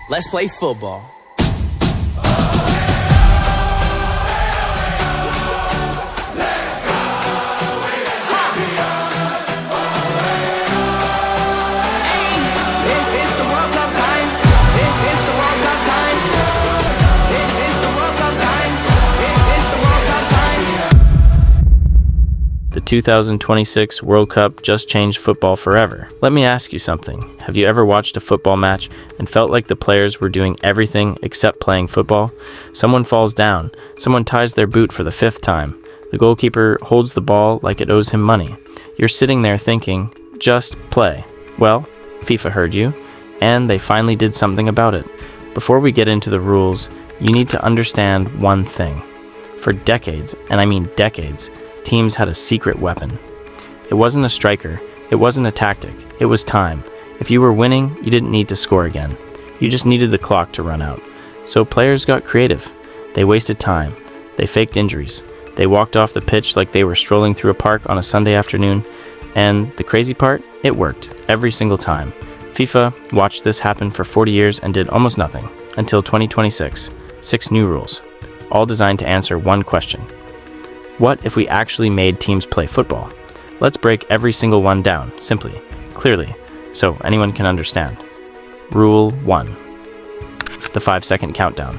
Let's play football. The 2026 World Cup just changed football forever. Let me ask you something. Have you ever watched a football match and felt like the players were doing everything except playing football? Someone falls down. Someone ties their boot for the 5th time. The goalkeeper holds the ball like it owes him money. You're sitting there thinking, just play. Well, FIFA heard you, and they finally did something about it. Before we get into the rules, you need to understand one thing. For decades, and I mean decades, teams had a secret weapon. It wasn't a striker, it wasn't a tactic, it was time. If you were winning, you didn't need to score again. You just needed the clock to run out. So players got creative. They wasted time. They faked injuries. They walked off the pitch like they were strolling through a park on a Sunday afternoon. And the crazy part, it worked every single time. FIFA watched this happen for 40 years and did almost nothing until 2026. 6 new rules, all designed to answer one question. What if we actually made teams play football? Let's break every single one down, simply, clearly, so anyone can understand. Rule 1. The 5-second countdown.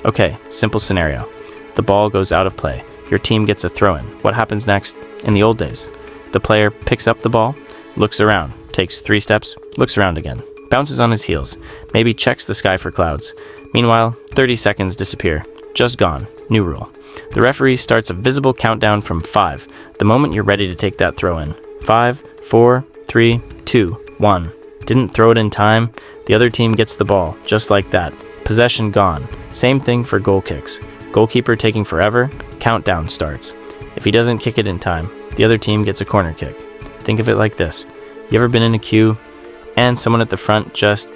Okay, simple scenario. The ball goes out of play. Your team gets a throw-in. What happens next? In the old days, the player picks up the ball, looks around, takes 3 steps, looks around again, bounces on his heels, maybe checks the sky for clouds. Meanwhile, 30 seconds disappear. Just gone. New rule. The referee starts a visible countdown from 5, the moment you're ready to take that throw in. 5, 4, 3, 2, 1. Didn't throw it in time, the other team gets the ball, just like that. Possession gone. Same thing for goal kicks. Goalkeeper taking forever, countdown starts. If he doesn't kick it in time, the other team gets a corner kick. Think of it like this. You ever been in a queue and someone at the front just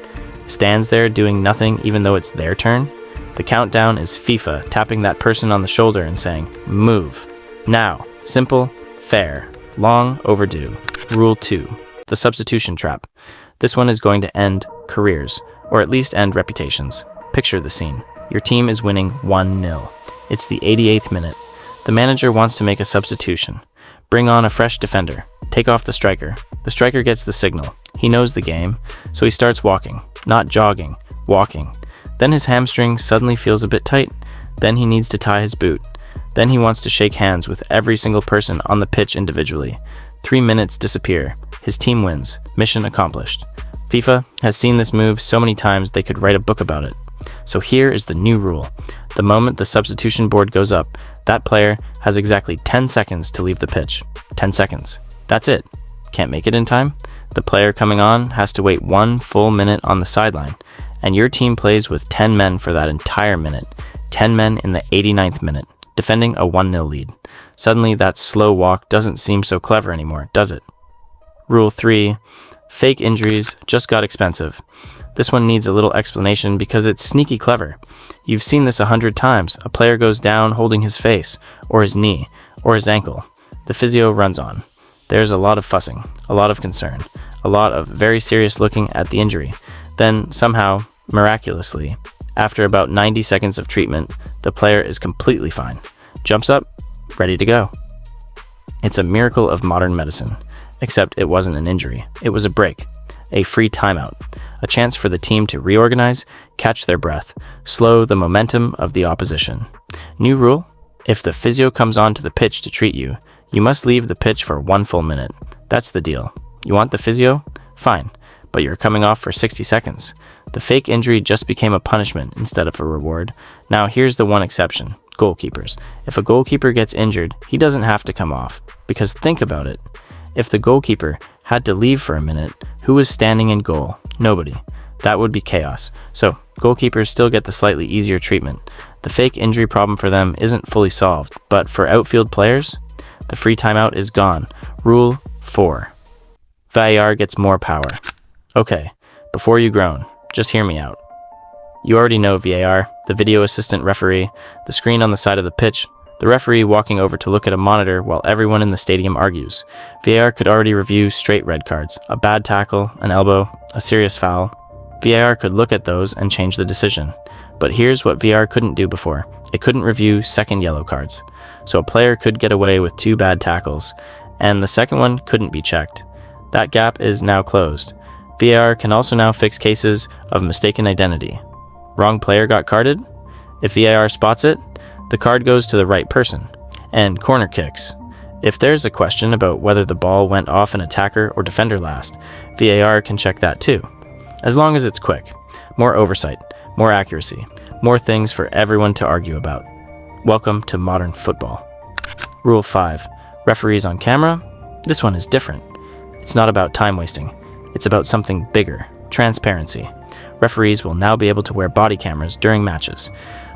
stands there doing nothing even though it's their turn? The countdown is FIFA tapping that person on the shoulder and saying, move. Now. Simple, fair, long overdue. Rule 2. The substitution trap. This one is going to end careers, or at least end reputations. Picture the scene. Your team is winning 1-0. It's the 88th minute. The manager wants to make a substitution. Bring on a fresh defender. Take off the striker. The striker gets the signal. He knows the game, so he starts walking. Not jogging, walking. Then his hamstring suddenly feels a bit tight. Then he needs to tie his boot. Then he wants to shake hands with every single person on the pitch individually. 3 minutes disappear. His team wins. Mission accomplished. FIFA has seen this move so many times they could write a book about it. So here is the new rule. The moment the substitution board goes up, that player has exactly 10 seconds to leave the pitch. 10 seconds. That's it. Can't make it in time? The player coming on has to wait 1 full minute on the sideline. And your team plays with 10 men for that entire minute. 10 men in the 89th minute, defending a 1-0 lead. Suddenly, that slow walk doesn't seem so clever anymore, does it? Rule 3. Fake injuries just got expensive. This one needs a little explanation because it's sneaky clever. You've seen this 100 times. A player goes down holding his face, or his knee, or his ankle. The physio runs on. There's a lot of fussing, a lot of concern, a lot of very serious looking at the injury. Then, somehow, miraculously, after about 90 seconds of treatment, the player is completely fine. Jumps up, ready to go. It's a miracle of modern medicine, except it wasn't an injury. It was a break, a free timeout, a chance for the team to reorganize, catch their breath, slow the momentum of the opposition. New rule: if the physio comes onto the pitch to treat you, you must leave the pitch for 1 full minute. That's the deal. You want the physio? Fine. But you're coming off for 60 seconds. The fake injury just became a punishment instead of a reward. Now here's the one exception: goalkeepers. If a goalkeeper gets injured, he doesn't have to come off. Because think about it. If the goalkeeper had to leave for a minute, who was standing in goal? Nobody. That would be chaos. So goalkeepers still get the slightly easier treatment. The fake injury problem for them isn't fully solved. But for outfield players, the free timeout is gone. Rule 4. VAR gets more power. Okay, before you groan, just hear me out. You already know VAR, the video assistant referee, the screen on the side of the pitch, the referee walking over to look at a monitor while everyone in the stadium argues. VAR could already review straight red cards, a bad tackle, an elbow, a serious foul. VAR could look at those and change the decision. But here's what VAR couldn't do before. It couldn't review second yellow cards. So a player could get away with 2 bad tackles, and the second one couldn't be checked. That gap is now closed. VAR can also now fix cases of mistaken identity. Wrong player got carded? If VAR spots it, the card goes to the right person. And corner kicks. If there's a question about whether the ball went off an attacker or defender last, VAR can check that too. As long as it's quick. More oversight, more accuracy, more things for everyone to argue about. Welcome to modern football. Rule 5. Referees on camera? This one is different. It's not about time wasting. It's about something bigger, transparency. Referees will now be able to wear body cameras during matches.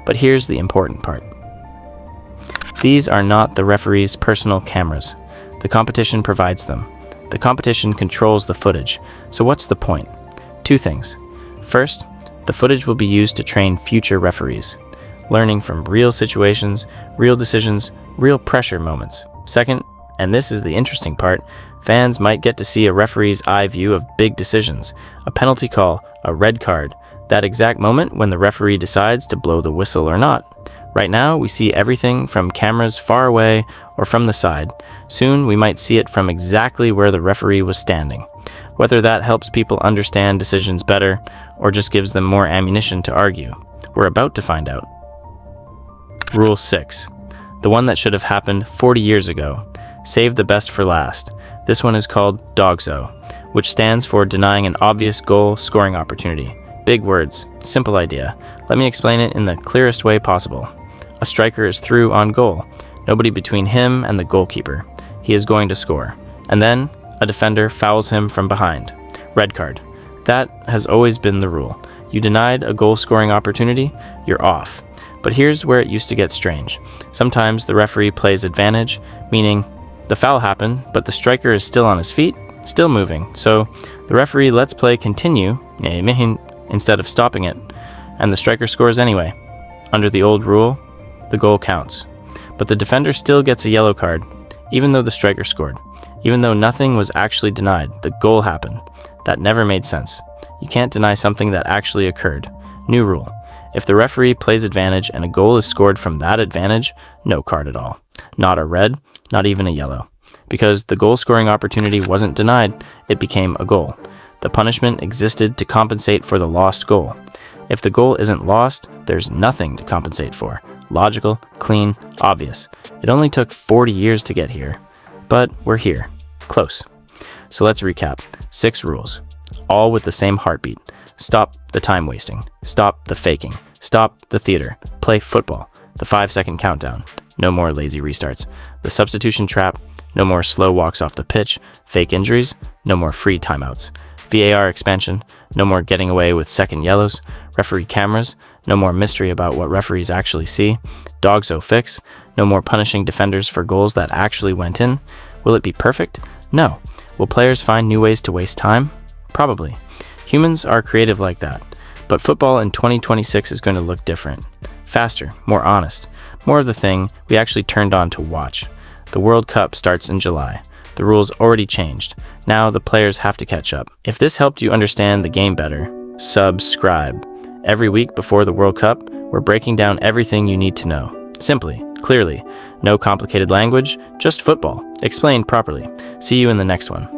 But here's the important part. These are not the referee's personal cameras. The competition provides them. The competition controls the footage. So what's the point? 2 things. First, the footage will be used to train future referees, learning from real situations, real decisions, real pressure moments. Second, and this is the interesting part, fans might get to see a referee's eye view of big decisions, a penalty call, a red card, that exact moment when the referee decides to blow the whistle or not. Right now, we see everything from cameras far away or from the side. Soon, we might see it from exactly where the referee was standing. Whether that helps people understand decisions better or just gives them more ammunition to argue, we're about to find out. Rule 6. The one that should have happened 40 years ago. Save the best for last. This one is called DOGSO, which stands for denying an obvious goal scoring opportunity. Big words, simple idea. Let me explain it in the clearest way possible. A striker is through on goal. Nobody between him and the goalkeeper. He is going to score. And then a defender fouls him from behind. Red card. That has always been the rule. You denied a goal-scoring opportunity, you're off. But here's where it used to get strange. Sometimes the referee plays advantage, meaning the foul happened, but the striker is still on his feet, still moving. So the referee lets play continue instead of stopping it, and the striker scores anyway. Under the old rule, the goal counts. But the defender still gets a yellow card, even though the striker scored. Even though nothing was actually denied, the goal happened. That never made sense. You can't deny something that actually occurred. New rule. If the referee plays advantage and a goal is scored from that advantage, no card at all. Not a red, not even a yellow. Because the goal-scoring opportunity wasn't denied, it became a goal. The punishment existed to compensate for the lost goal. If the goal isn't lost, there's nothing to compensate for. Logical, clean, obvious. It only took 40 years to get here. But we're here. Close. So let's recap. 6 rules. All with the same heartbeat. Stop the time wasting. Stop the faking. Stop the theater. Play football. The 5-second countdown. No more lazy restarts. The substitution trap. No more slow walks off the pitch. Fake injuries. No more free timeouts. VAR expansion. No more getting away with second yellows. Referee cameras. No more mystery about what referees actually see. DOGSO fix. No more punishing defenders for goals that actually went in. Will it be perfect? No. Will players find new ways to waste time? Probably. Humans are creative like that. But football in 2026 is going to look different. Faster, more honest. More of the thing we actually turned on to watch. The World Cup starts in July. The rules already changed. Now the players have to catch up. If this helped you understand the game better, subscribe. Every week before the World Cup, we're breaking down everything you need to know. Simply, clearly, no complicated language, just football, explained properly. See you in the next one.